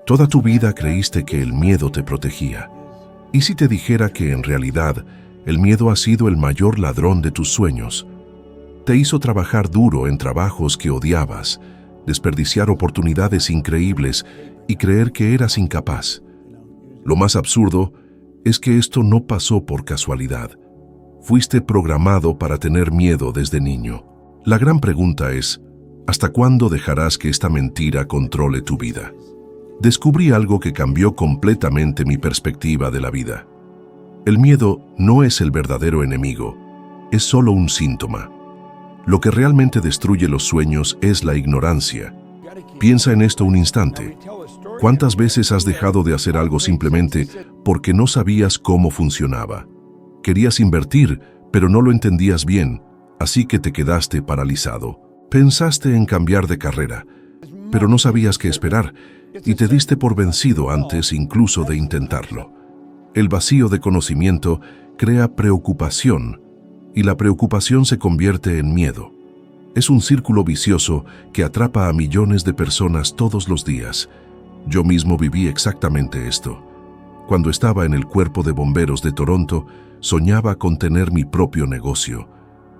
Toda tu vida creíste que el miedo te protegía. ¿Y si te dijera que en realidad el miedo ha sido el mayor ladrón de tus sueños? Te hizo trabajar duro en trabajos que odiabas, desperdiciar oportunidades increíbles y creer que eras incapaz. Lo más absurdo es que esto no pasó por casualidad. Fuiste programado para tener miedo desde niño. La gran pregunta es, ¿hasta cuándo dejarás que esta mentira controle tu vida? Descubrí algo que cambió completamente mi perspectiva de la vida. El miedo no es el verdadero enemigo, es solo un síntoma. Lo que realmente destruye los sueños es la ignorancia. Piensa en esto un instante. ¿Cuántas veces has dejado de hacer algo simplemente porque no sabías cómo funcionaba? Querías invertir, pero no lo entendías bien, así que te quedaste paralizado. Pensaste en cambiar de carrera, pero no sabías qué esperar y te diste por vencido antes incluso de intentarlo. El vacío de conocimiento crea preocupación y la preocupación se convierte en miedo. Es un círculo vicioso que atrapa a millones de personas todos los días. Yo mismo viví exactamente esto. Cuando estaba en el Cuerpo de Bomberos de Toronto, soñaba con tener mi propio negocio,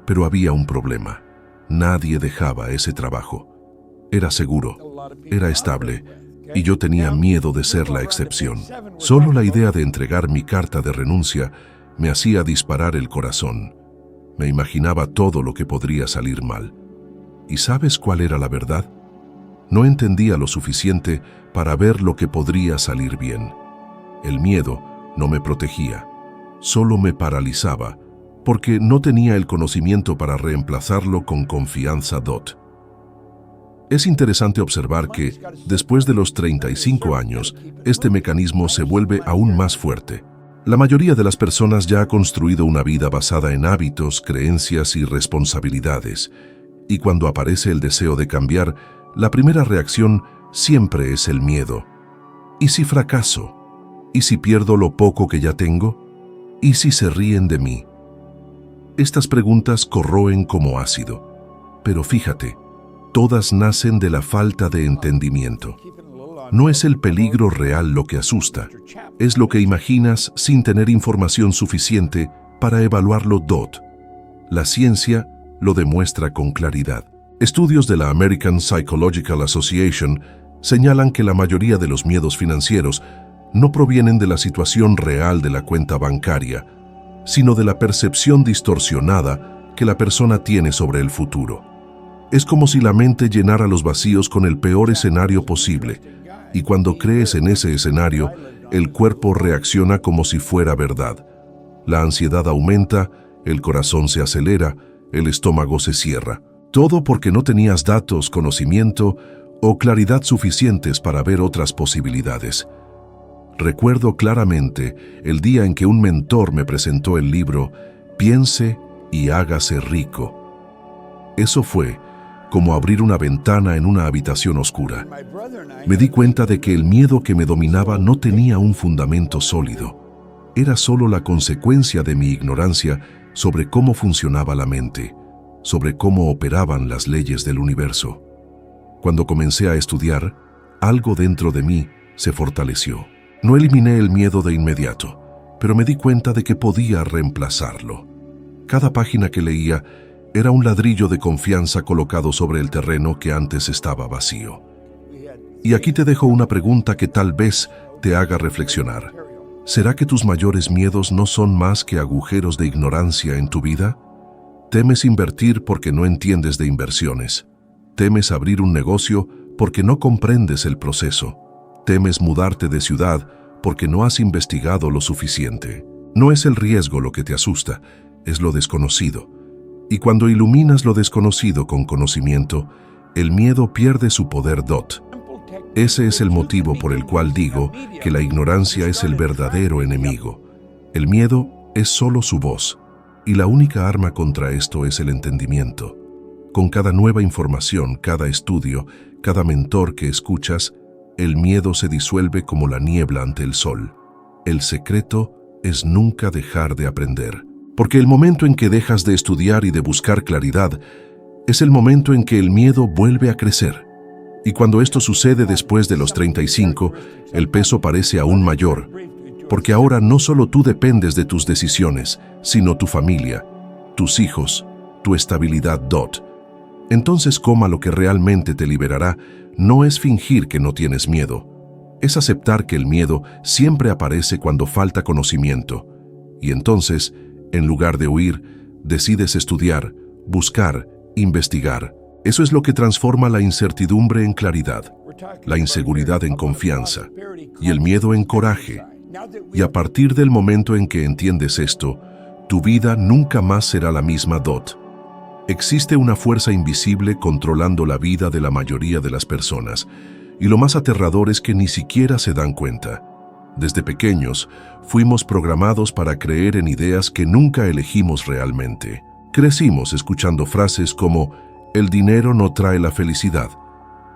pero había un problema. Nadie dejaba ese trabajo. Era seguro, era estable, y yo tenía miedo de ser la excepción. Solo la idea de entregar mi carta de renuncia me hacía disparar el corazón. Me imaginaba todo lo que podría salir mal. ¿Y sabes cuál era la verdad? No entendía lo suficiente para ver lo que podría salir bien. El miedo no me protegía, solo me paralizaba, porque no tenía el conocimiento para reemplazarlo con confianza. Es interesante observar que, después de los 35 años, este mecanismo se vuelve aún más fuerte. La mayoría de las personas ya ha construido una vida basada en hábitos, creencias y responsabilidades, y cuando aparece el deseo de cambiar, la primera reacción siempre es el miedo. ¿Y si fracaso? ¿Y si pierdo lo poco que ya tengo? ¿Y si se ríen de mí? Estas preguntas corroen como ácido, pero fíjate, todas nacen de la falta de entendimiento. No es el peligro real lo que asusta, es lo que imaginas sin tener información suficiente para evaluarlo. La ciencia lo demuestra con claridad. Estudios de la American Psychological Association señalan que la mayoría de los miedos financieros no provienen de la situación real de la cuenta bancaria, sino de la percepción distorsionada que la persona tiene sobre el futuro. Es como si la mente llenara los vacíos con el peor escenario posible, y cuando crees en ese escenario, el cuerpo reacciona como si fuera verdad. La ansiedad aumenta, el corazón se acelera, el estómago se cierra. Todo porque no tenías datos, conocimiento o claridad suficientes para ver otras posibilidades. Recuerdo claramente el día en que un mentor me presentó el libro Piense y hágase rico. Eso fue como abrir una ventana en una habitación oscura. Me di cuenta de que el miedo que me dominaba no tenía un fundamento sólido. Era solo la consecuencia de mi ignorancia sobre cómo funcionaba la mente, sobre cómo operaban las leyes del universo. Cuando comencé a estudiar, algo dentro de mí se fortaleció. No eliminé el miedo de inmediato, pero me di cuenta de que podía reemplazarlo. Cada página que leía era un ladrillo de confianza colocado sobre el terreno que antes estaba vacío. Y aquí te dejo una pregunta que tal vez te haga reflexionar. ¿Será que tus mayores miedos no son más que agujeros de ignorancia en tu vida? ¿Temes invertir porque no entiendes de inversiones? ¿Temes abrir un negocio porque no comprendes el proceso? ¿Temes mudarte de ciudad porque no has investigado lo suficiente? No es el riesgo lo que te asusta, es lo desconocido. Y cuando iluminas lo desconocido con conocimiento, el miedo pierde su poder. Ese es el motivo por el cual digo que la ignorancia es el verdadero enemigo. El miedo es solo su voz, y la única arma contra esto es el entendimiento. Con cada nueva información, cada estudio, cada mentor que escuchas, el miedo se disuelve como la niebla ante el sol. El secreto es nunca dejar de aprender. Porque el momento en que dejas de estudiar y de buscar claridad, es el momento en que el miedo vuelve a crecer. Y cuando esto sucede después de los 35, el peso parece aún mayor, porque ahora no solo tú dependes de tus decisiones, sino tu familia, tus hijos, tu estabilidad. Entonces, lo que realmente te liberará no es fingir que no tienes miedo, es aceptar que el miedo siempre aparece cuando falta conocimiento. Y entonces, en lugar de huir, decides estudiar, buscar, investigar. Eso es lo que transforma la incertidumbre en claridad, la inseguridad en confianza y el miedo en coraje. Y a partir del momento en que entiendes esto, tu vida nunca más será la misma. Existe una fuerza invisible controlando la vida de la mayoría de las personas, y lo más aterrador es que ni siquiera se dan cuenta. Desde pequeños, fuimos programados para creer en ideas que nunca elegimos realmente. Crecimos escuchando frases como: el dinero no trae la felicidad,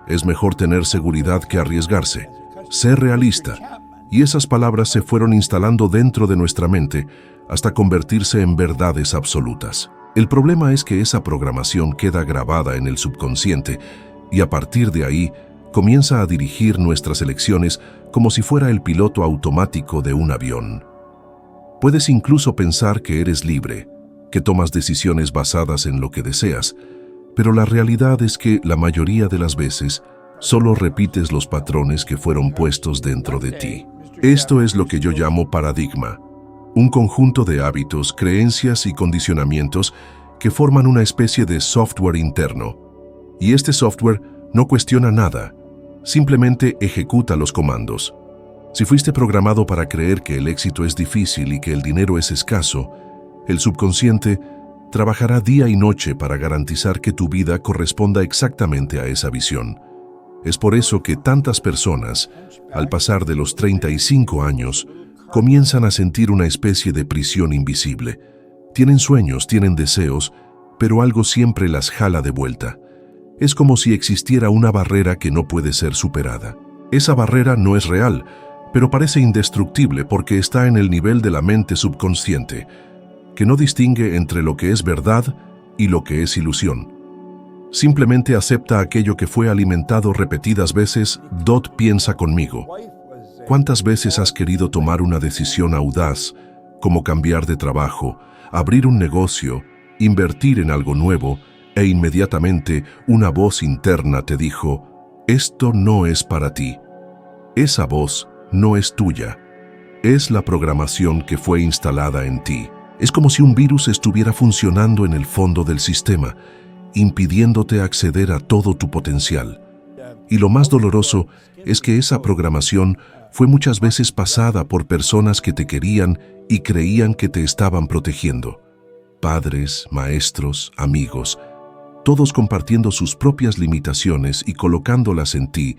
es mejor tener seguridad que arriesgarse, sé realista. Y esas palabras se fueron instalando dentro de nuestra mente hasta convertirse en verdades absolutas. El problema es que esa programación queda grabada en el subconsciente y a partir de ahí comienza a dirigir nuestras elecciones como si fuera el piloto automático de un avión. Puedes incluso pensar que eres libre, que tomas decisiones basadas en lo que deseas, pero la realidad es que la mayoría de las veces solo repites los patrones que fueron puestos dentro de ti. Esto es lo que yo llamo paradigma, un conjunto de hábitos, creencias y condicionamientos que forman una especie de software interno. Y este software no cuestiona nada, simplemente ejecuta los comandos. Si fuiste programado para creer que el éxito es difícil y que el dinero es escaso, el subconsciente trabajará día y noche para garantizar que tu vida corresponda exactamente a esa visión. Es por eso que tantas personas, al pasar de los 35 años, comienzan a sentir una especie de prisión invisible. Tienen sueños, tienen deseos, pero algo siempre las jala de vuelta. Es como si existiera una barrera que no puede ser superada. Esa barrera no es real, pero parece indestructible porque está en el nivel de la mente subconsciente, que no distingue entre lo que es verdad y lo que es ilusión. Simplemente acepta aquello que fue alimentado repetidas veces. Piensa conmigo. ¿Cuántas veces has querido tomar una decisión audaz, como cambiar de trabajo, abrir un negocio, invertir en algo nuevo, e inmediatamente una voz interna te dijo: esto no es para ti? Esa voz no es tuya, es la programación que fue instalada en ti. Es como si un virus estuviera funcionando en el fondo del sistema, impidiéndote acceder a todo tu potencial. Y lo más doloroso es que esa programación fue muchas veces pasada por personas que te querían y creían que te estaban protegiendo. Padres, maestros, amigos, todos compartiendo sus propias limitaciones y colocándolas en ti.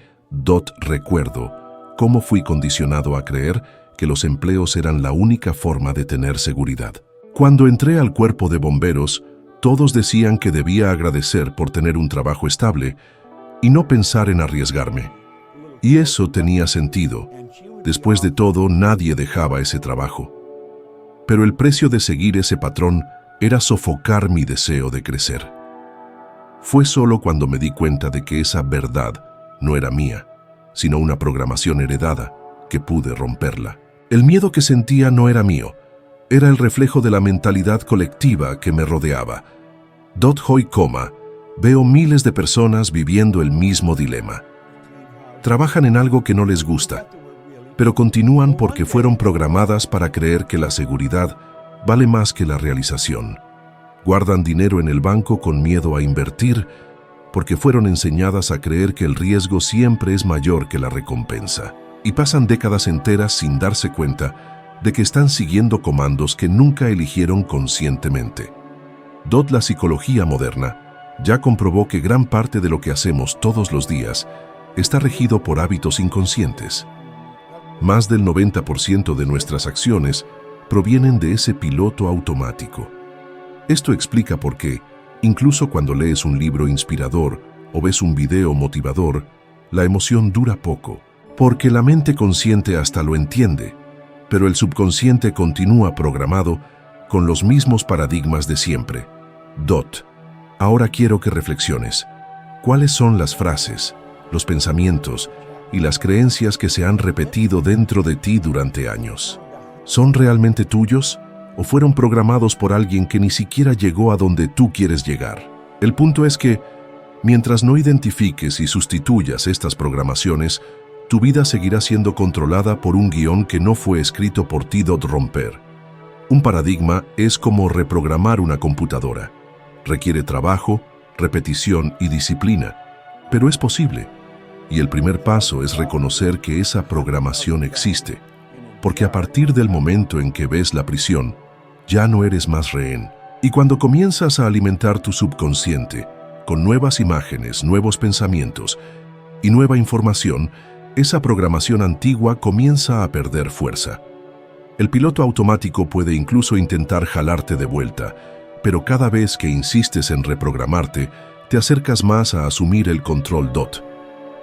Recuerdo cómo fui condicionado a creer que los empleos eran la única forma de tener seguridad. Cuando entré al cuerpo de bomberos, todos decían que debía agradecer por tener un trabajo estable y no pensar en arriesgarme. Y eso tenía sentido. Después de todo, nadie dejaba ese trabajo. Pero el precio de seguir ese patrón era sofocar mi deseo de crecer. Fue solo cuando me di cuenta de que esa verdad no era mía, sino una programación heredada, que pude romperla. El miedo que sentía no era mío, era el reflejo de la mentalidad colectiva que me rodeaba. Veo miles de personas viviendo el mismo dilema. Trabajan en algo que no les gusta, pero continúan porque fueron programadas para creer que la seguridad vale más que la realización. Guardan dinero en el banco con miedo a invertir, porque fueron enseñadas a creer que el riesgo siempre es mayor que la recompensa. Y pasan décadas enteras sin darse cuenta de que están siguiendo comandos que nunca eligieron conscientemente. La psicología moderna ya comprobó que gran parte de lo que hacemos todos los días está regido por hábitos inconscientes. Más del 90% de nuestras acciones provienen de ese piloto automático. Esto explica por qué, incluso cuando lees un libro inspirador o ves un video motivador, la emoción dura poco, porque la mente consciente hasta lo entiende, pero el subconsciente continúa programado con los mismos paradigmas de siempre. Ahora quiero que reflexiones. ¿Cuáles son las frases, los pensamientos y las creencias que se han repetido dentro de ti durante años. ¿Son realmente tuyos o fueron programados por alguien que ni siquiera llegó a donde tú quieres llegar? El punto es que, mientras no identifiques y sustituyas estas programaciones, tu vida seguirá siendo controlada por un guión que no fue escrito por ti. Romper un paradigma es como reprogramar una computadora. Requiere trabajo, repetición y disciplina, pero es posible. Y el primer paso es reconocer que esa programación existe, porque a partir del momento en que ves la prisión, ya no eres más rehén. Y cuando comienzas a alimentar tu subconsciente con nuevas imágenes, nuevos pensamientos y nueva información, esa programación antigua comienza a perder fuerza. El piloto automático puede incluso intentar jalarte de vuelta, pero cada vez que insistes en reprogramarte, te acercas más a asumir el control.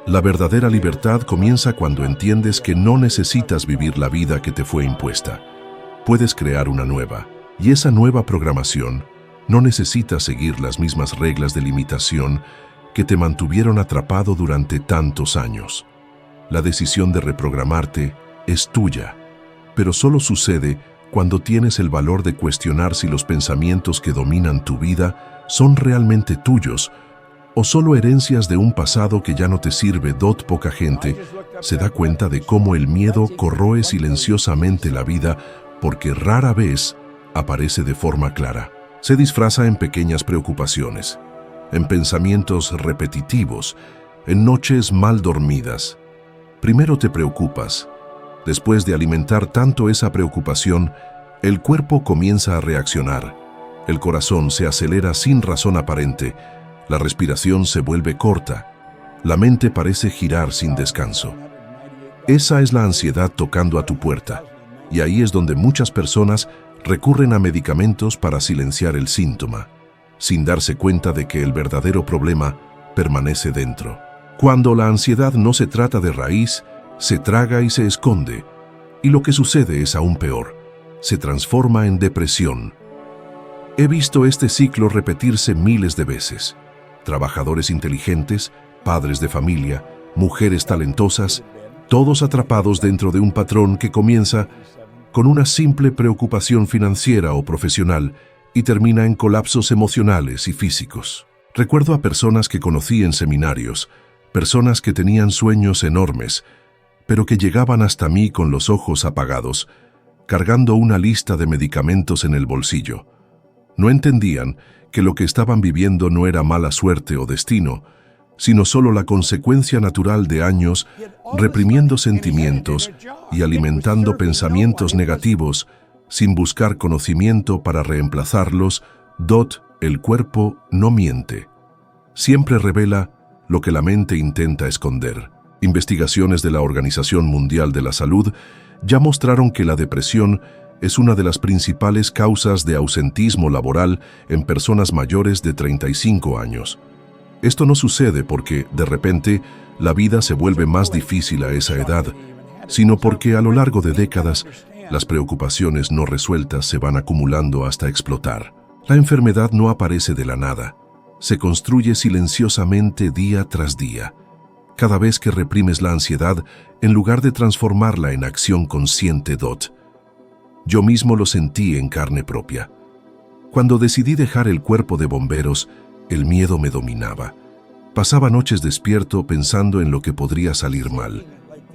La verdadera libertad comienza cuando entiendes que no necesitas vivir la vida que te fue impuesta. Puedes crear una nueva, y esa nueva programación no necesita seguir las mismas reglas de limitación que te mantuvieron atrapado durante tantos años. La decisión de reprogramarte es tuya, pero solo sucede cuando tienes el valor de cuestionar si los pensamientos que dominan tu vida son realmente tuyos o solo herencias de un pasado que ya no te sirve. Poca gente se da cuenta de cómo el miedo corroe silenciosamente la vida porque rara vez aparece de forma clara. Se disfraza en pequeñas preocupaciones, en pensamientos repetitivos, en noches mal dormidas. Primero te preocupas. Después de alimentar tanto esa preocupación, el cuerpo comienza a reaccionar. El corazón se acelera sin razón aparente. La respiración se vuelve corta. La mente parece girar sin descanso. Esa es la ansiedad tocando a tu puerta. Y ahí es donde muchas personas recurren a medicamentos para silenciar el síntoma, sin darse cuenta de que el verdadero problema permanece dentro. Cuando la ansiedad no se trata de raíz, se traga y se esconde. Y lo que sucede es aún peor. Se transforma en depresión. He visto este ciclo repetirse miles de veces. Trabajadores inteligentes, padres de familia, mujeres talentosas, todos atrapados dentro de un patrón que comienza con una simple preocupación financiera o profesional y termina en colapsos emocionales y físicos. Recuerdo a personas que conocí en seminarios, personas que tenían sueños enormes, pero que llegaban hasta mí con los ojos apagados, cargando una lista de medicamentos en el bolsillo. No entendían que lo que estaban viviendo no era mala suerte o destino, sino solo la consecuencia natural de años reprimiendo sentimientos y alimentando pensamientos negativos sin buscar conocimiento para reemplazarlos. El cuerpo no miente. Siempre revela lo que la mente intenta esconder. Investigaciones de la Organización Mundial de la Salud ya mostraron que la depresión es una de las principales causas de ausentismo laboral en personas mayores de 35 años. Esto no sucede porque, de repente, la vida se vuelve más difícil a esa edad, sino porque a lo largo de décadas, las preocupaciones no resueltas se van acumulando hasta explotar. La enfermedad no aparece de la nada, se construye silenciosamente día tras día. Cada vez que reprimes la ansiedad, en lugar de transformarla en acción consciente. Yo mismo lo sentí en carne propia. Cuando decidí dejar el cuerpo de bomberos, el miedo me dominaba. Pasaba noches despierto pensando en lo que podría salir mal.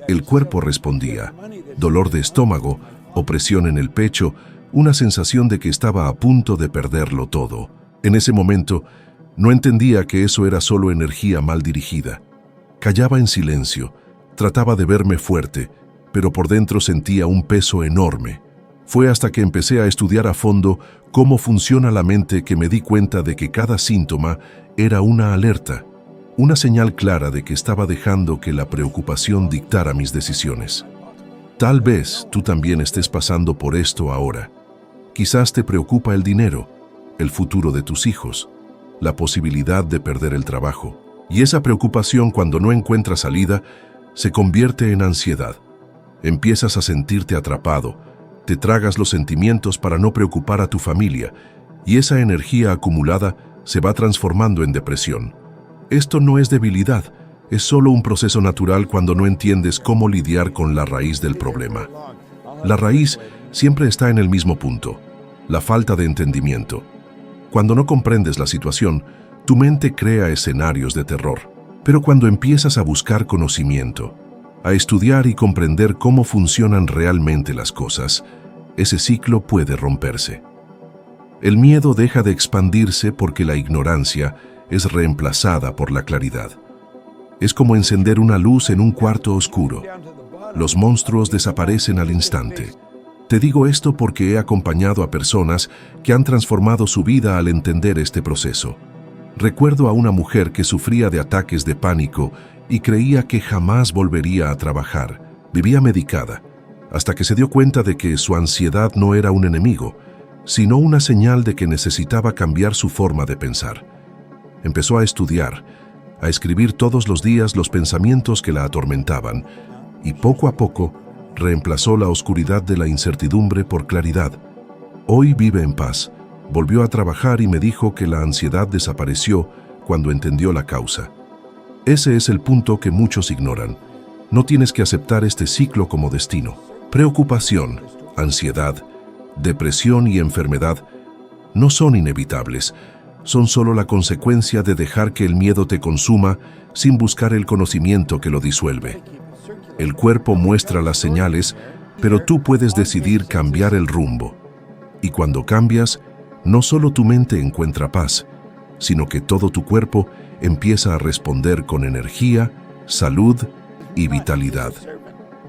El cuerpo respondía: dolor de estómago, opresión en el pecho, una sensación de que estaba a punto de perderlo todo. En ese momento, no entendía que eso era solo energía mal dirigida. Callaba en silencio, trataba de verme fuerte, pero por dentro sentía un peso enorme. Fue hasta que empecé a estudiar a fondo cómo funciona la mente que me di cuenta de que cada síntoma era una alerta, una señal clara de que estaba dejando que la preocupación dictara mis decisiones. Tal vez tú también estés pasando por esto ahora. Quizás te preocupa el dinero, el futuro de tus hijos, la posibilidad de perder el trabajo. Y esa preocupación, cuando no encuentra salida, se convierte en ansiedad. Empiezas a sentirte atrapado, te tragas los sentimientos para no preocupar a tu familia, y esa energía acumulada se va transformando en depresión. Esto no es debilidad, Es solo un proceso natural cuando no entiendes cómo lidiar con la raíz del problema. La raíz siempre está en el mismo punto, la falta de entendimiento. Cuando no comprendes la situación, tu mente crea escenarios de terror. Pero cuando empiezas a buscar conocimiento, a estudiar y comprender cómo funcionan realmente las cosas, ese ciclo puede romperse. El miedo deja de expandirse porque la ignorancia es reemplazada por la claridad. Es como encender una luz en un cuarto oscuro. Los monstruos desaparecen al instante. Te digo esto porque he acompañado a personas que han transformado su vida al entender este proceso. Recuerdo a una mujer que sufría de ataques de pánico y creía que jamás volvería a trabajar. Vivía medicada, hasta que se dio cuenta de que su ansiedad no era un enemigo, sino una señal de que necesitaba cambiar su forma de pensar. Empezó a estudiar, a escribir todos los días los pensamientos que la atormentaban, y poco a poco reemplazó la oscuridad de la incertidumbre por claridad. Hoy vive en paz, volvió a trabajar y me dijo que la ansiedad desapareció cuando entendió la causa. Ese es el punto que muchos ignoran. No tienes que aceptar este ciclo como destino. Preocupación, ansiedad, depresión y enfermedad no son inevitables. Son solo la consecuencia de dejar que el miedo te consuma sin buscar el conocimiento que lo disuelve. El cuerpo muestra las señales, pero tú puedes decidir cambiar el rumbo. Y cuando cambias, no solo tu mente encuentra paz, sino que todo tu cuerpo empieza a responder con energía, salud y vitalidad.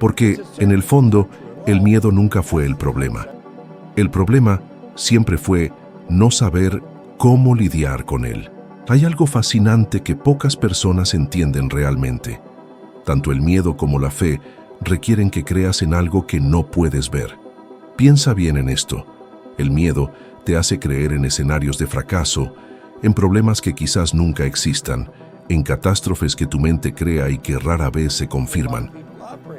Porque, en el fondo, el miedo nunca fue el problema. El problema siempre fue no saber cómo lidiar con él. Hay algo fascinante que pocas personas entienden realmente. Tanto el miedo como la fe requieren que creas en algo que no puedes ver. Piensa bien en esto. El miedo te hace creer en escenarios de fracaso, en problemas que quizás nunca existan, en catástrofes que tu mente crea y que rara vez se confirman.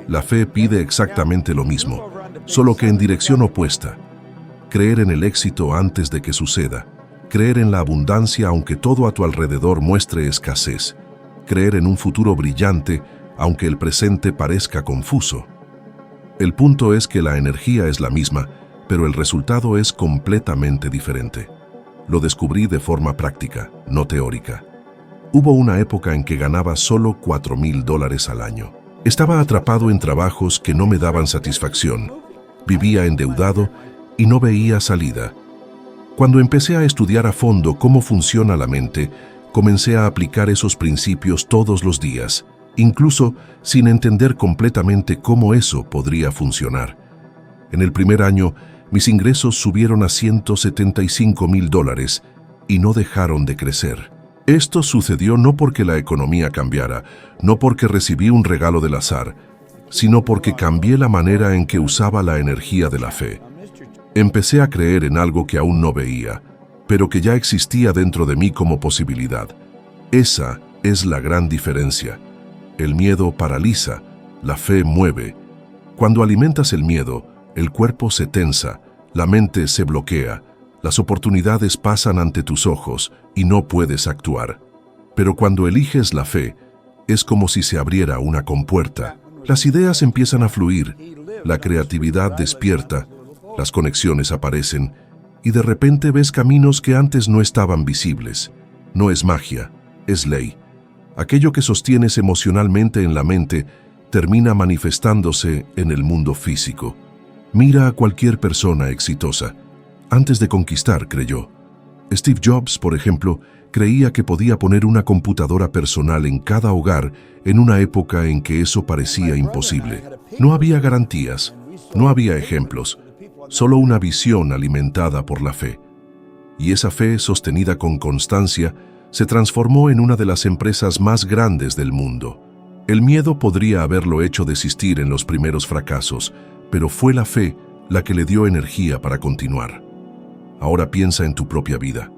La fe pide exactamente lo mismo, solo que en dirección opuesta. Creer en el éxito antes de que suceda. Creer en la abundancia aunque todo a tu alrededor muestre escasez. Creer en un futuro brillante aunque el presente parezca confuso. El punto es que la energía es la misma, pero el resultado es completamente diferente. Lo descubrí de forma práctica, no teórica. Hubo una época en que ganaba solo $4,000 al año. Estaba atrapado en trabajos que no me daban satisfacción. Vivía endeudado y no veía salida. Cuando empecé a estudiar a fondo cómo funciona la mente, comencé a aplicar esos principios todos los días, incluso sin entender completamente cómo eso podría funcionar. En el primer año, mis ingresos subieron a $175,000 y no dejaron de crecer. Esto sucedió no porque la economía cambiara, no porque recibí un regalo del azar, sino porque cambié la manera en que usaba la energía de la fe. Empecé a creer en algo que aún no veía, pero que ya existía dentro de mí como posibilidad. Esa es la gran diferencia. El miedo paraliza, la fe mueve. Cuando alimentas el miedo, el cuerpo se tensa, la mente se bloquea, las oportunidades pasan ante tus ojos y no puedes actuar. Pero cuando eliges la fe, es como si se abriera una compuerta. Las ideas empiezan a fluir, la creatividad despierta, las conexiones aparecen y de repente ves caminos que antes no estaban visibles. No es magia, es ley. Aquello que sostienes emocionalmente en la mente termina manifestándose en el mundo físico. Mira a cualquier persona exitosa. Antes de conquistar, creyó. Steve Jobs, por ejemplo, creía que podía poner una computadora personal en cada hogar en una época en que eso parecía imposible. No había garantías, no había ejemplos, solo una visión alimentada por la fe. Y esa fe, sostenida con constancia, se transformó en una de las empresas más grandes del mundo. El miedo podría haberlo hecho desistir en los primeros fracasos, pero fue la fe la que le dio energía para continuar. Ahora piensa en tu propia vida.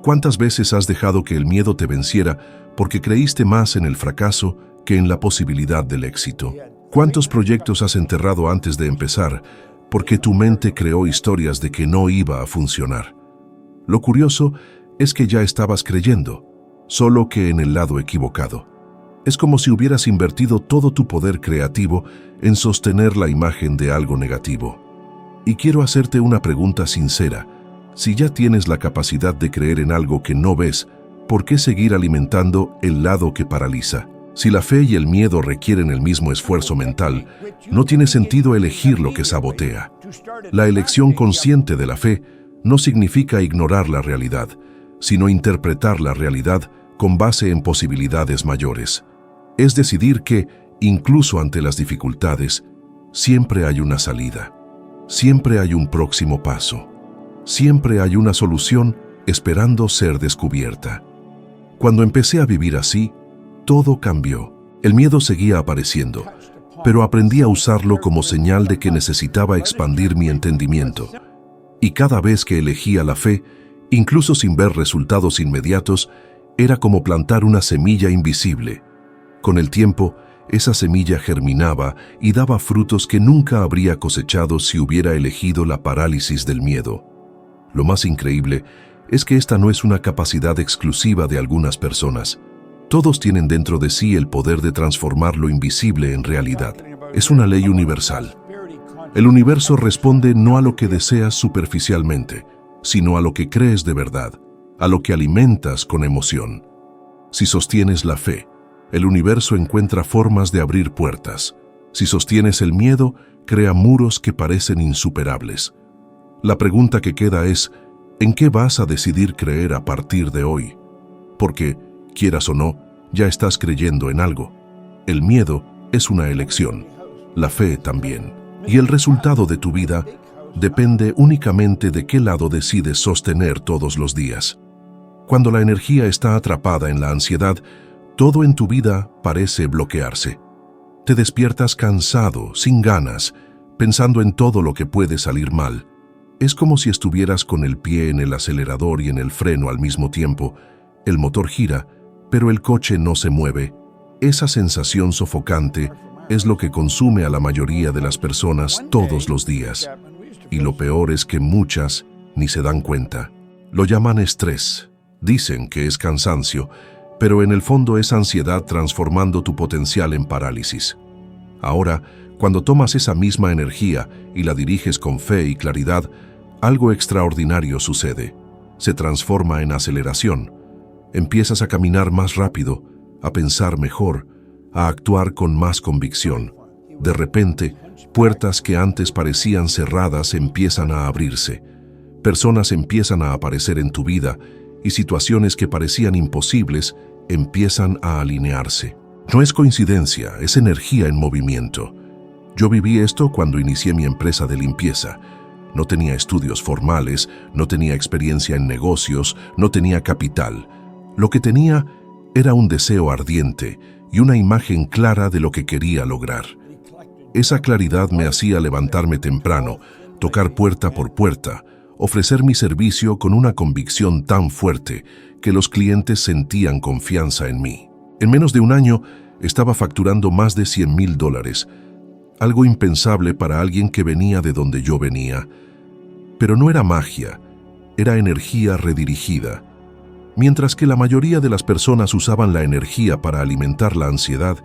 ¿Cuántas veces has dejado que el miedo te venciera porque creíste más en el fracaso que en la posibilidad del éxito? ¿Cuántos proyectos has enterrado antes de empezar porque tu mente creó historias de que no iba a funcionar? Lo curioso es que ya estabas creyendo, solo que en el lado equivocado. Es como si hubieras invertido todo tu poder creativo en sostener la imagen de algo negativo. Y quiero hacerte una pregunta sincera. Si ya tienes la capacidad de creer en algo que no ves, ¿por qué seguir alimentando el lado que paraliza? Si la fe y el miedo requieren el mismo esfuerzo mental, no tiene sentido elegir lo que sabotea. La elección consciente de la fe no significa ignorar la realidad, sino interpretar la realidad con base en posibilidades mayores. Es decidir que, incluso ante las dificultades, siempre hay una salida, siempre hay un próximo paso, siempre hay una solución esperando ser descubierta. Cuando empecé a vivir así, todo cambió. El miedo seguía apareciendo, pero aprendí a usarlo como señal de que necesitaba expandir mi entendimiento. Y cada vez que elegía la fe, incluso sin ver resultados inmediatos, era como plantar una semilla invisible. Con el tiempo, esa semilla germinaba y daba frutos que nunca habría cosechado si hubiera elegido la parálisis del miedo. Lo más increíble es que esta no es una capacidad exclusiva de algunas personas. Todos tienen dentro de sí el poder de transformar lo invisible en realidad. Es una ley universal. El universo responde no a lo que deseas superficialmente, sino a lo que crees de verdad, a lo que alimentas con emoción. Si sostienes la fe, el universo encuentra formas de abrir puertas. Si sostienes el miedo, crea muros que parecen insuperables. La pregunta que queda es, ¿en qué vas a decidir creer a partir de hoy? Porque, quieras o no, ya estás creyendo en algo. El miedo es una elección, la fe también. Y el resultado de tu vida depende únicamente de qué lado decides sostener todos los días. Cuando la energía está atrapada en la ansiedad, todo en tu vida parece bloquearse. Te despiertas cansado, sin ganas, pensando en todo lo que puede salir mal. Es como si estuvieras con el pie en el acelerador y en el freno al mismo tiempo. El motor gira, pero el coche no se mueve. Esa sensación sofocante es lo que consume a la mayoría de las personas todos los días. Y lo peor es que muchas ni se dan cuenta. Lo llaman estrés. Dicen que es cansancio, pero en el fondo es ansiedad transformando tu potencial en parálisis. Ahora, cuando tomas esa misma energía y la diriges con fe y claridad, algo extraordinario sucede. Se transforma en aceleración. Empiezas a caminar más rápido, a pensar mejor, a actuar con más convicción. De repente, puertas que antes parecían cerradas empiezan a abrirse. Personas empiezan a aparecer en tu vida y situaciones que parecían imposibles empiezan a alinearse. No es coincidencia, es energía en movimiento. Yo viví esto cuando inicié mi empresa de limpieza. No tenía estudios formales, no tenía experiencia en negocios, no tenía capital. Lo que tenía era un deseo ardiente y una imagen clara de lo que quería lograr. Esa claridad me hacía levantarme temprano, tocar puerta por puerta, ofrecer mi servicio con una convicción tan fuerte que los clientes sentían confianza en mí. En menos de un año estaba facturando más de $100,000, algo impensable para alguien que venía de donde yo venía. Pero no era magia, era energía redirigida. Mientras que la mayoría de las personas usaban la energía para alimentar la ansiedad,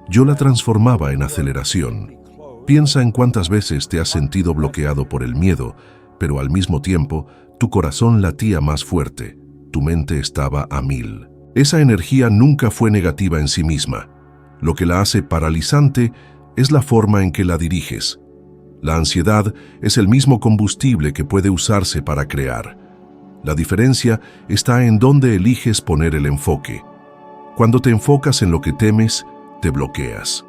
yo la transformaba en aceleración. Piensa en cuántas veces te has sentido bloqueado por el miedo, pero al mismo tiempo tu corazón latía más fuerte, tu mente estaba a 1000. Esa energía nunca fue negativa en sí misma. Lo que la hace paralizante es la forma en que la diriges. La ansiedad es el mismo combustible que puede usarse para crear. La diferencia está en dónde eliges poner el enfoque. Cuando te enfocas en lo que temes, te bloqueas.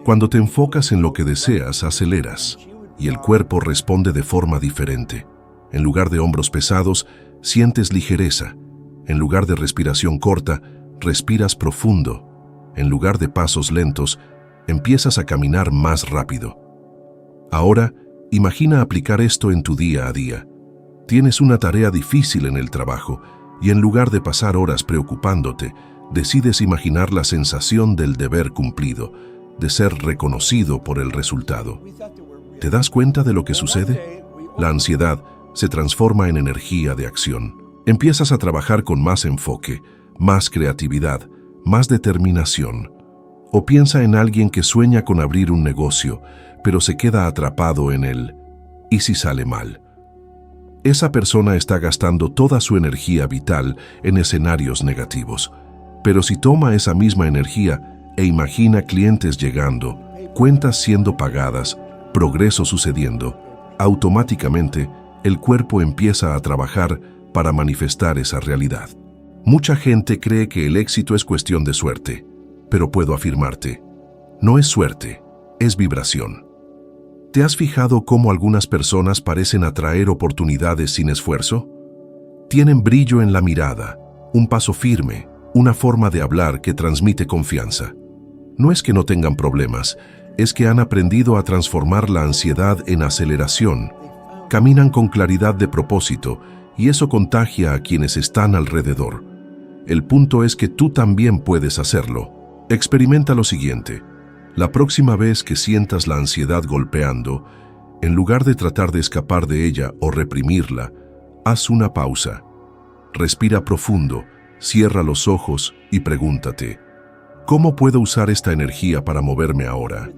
Cuando te enfocas en lo que deseas, aceleras. Y el cuerpo responde de forma diferente. En lugar de hombros pesados, sientes ligereza. En lugar de respiración corta, respiras profundo. En lugar de pasos lentos, empiezas a caminar más rápido. Ahora, imagina aplicar esto en tu día a día. Tienes una tarea difícil en el trabajo y en lugar de pasar horas preocupándote, decides imaginar la sensación del deber cumplido, de ser reconocido por el resultado. ¿Te das cuenta de lo que sucede? La ansiedad se transforma en energía de acción. Empiezas a trabajar con más enfoque, más creatividad, más determinación. O piensa en alguien que sueña con abrir un negocio, pero se queda atrapado en él. ¿Y si sale mal? Esa persona está gastando toda su energía vital en escenarios negativos. Pero si toma esa misma energía e imagina clientes llegando, cuentas siendo pagadas, progreso sucediendo, automáticamente el cuerpo empieza a trabajar para manifestar esa realidad. Mucha gente cree que el éxito es cuestión de suerte, pero puedo afirmarte, no es suerte, es vibración. ¿Te has fijado cómo algunas personas parecen atraer oportunidades sin esfuerzo? Tienen brillo en la mirada, un paso firme, una forma de hablar que transmite confianza. No es que no tengan problemas, es que han aprendido a transformar la ansiedad en aceleración. Caminan con claridad de propósito y eso contagia a quienes están alrededor. El punto es que tú también puedes hacerlo. Experimenta lo siguiente. La próxima vez que sientas la ansiedad golpeando, en lugar de tratar de escapar de ella o reprimirla, haz una pausa. Respira profundo, cierra los ojos y pregúntate, ¿cómo puedo usar esta energía para moverme ahora?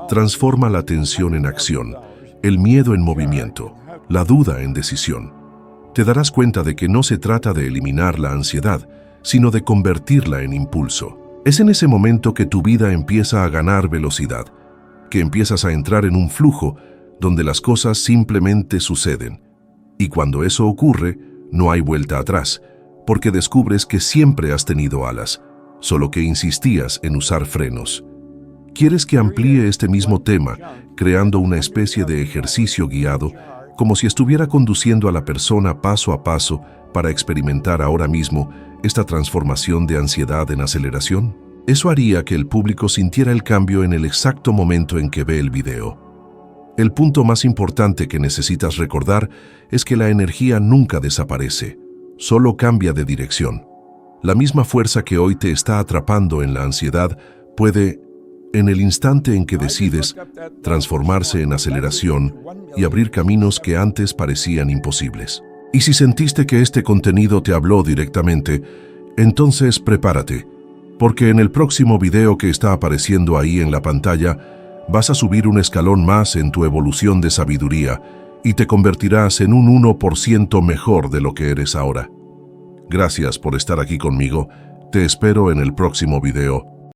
Transforma la tensión en acción, el miedo en movimiento, la duda en decisión. Te darás cuenta de que no se trata de eliminar la ansiedad, sino de convertirla en impulso. Es en ese momento que tu vida empieza a ganar velocidad, que empiezas a entrar en un flujo donde las cosas simplemente suceden. Y cuando eso ocurre, no hay vuelta atrás, porque descubres que siempre has tenido alas, solo que insistías en usar frenos. ¿Quieres que amplíe este mismo tema, creando una especie de ejercicio guiado, como si estuviera conduciendo a la persona paso a paso para experimentar ahora mismo esta transformación de ansiedad en aceleración? Eso haría que el público sintiera el cambio en el exacto momento en que ve el video. El punto más importante que necesitas recordar es que la energía nunca desaparece, solo cambia de dirección. La misma fuerza que hoy te está atrapando en la ansiedad puede, en el instante en que decides, transformarse en aceleración y abrir caminos que antes parecían imposibles. Y si sentiste que este contenido te habló directamente, entonces prepárate, porque en el próximo video que está apareciendo ahí en la pantalla, vas a subir un escalón más en tu evolución de sabiduría y te convertirás en un 1% mejor de lo que eres ahora. Gracias por estar aquí conmigo, te espero en el próximo video.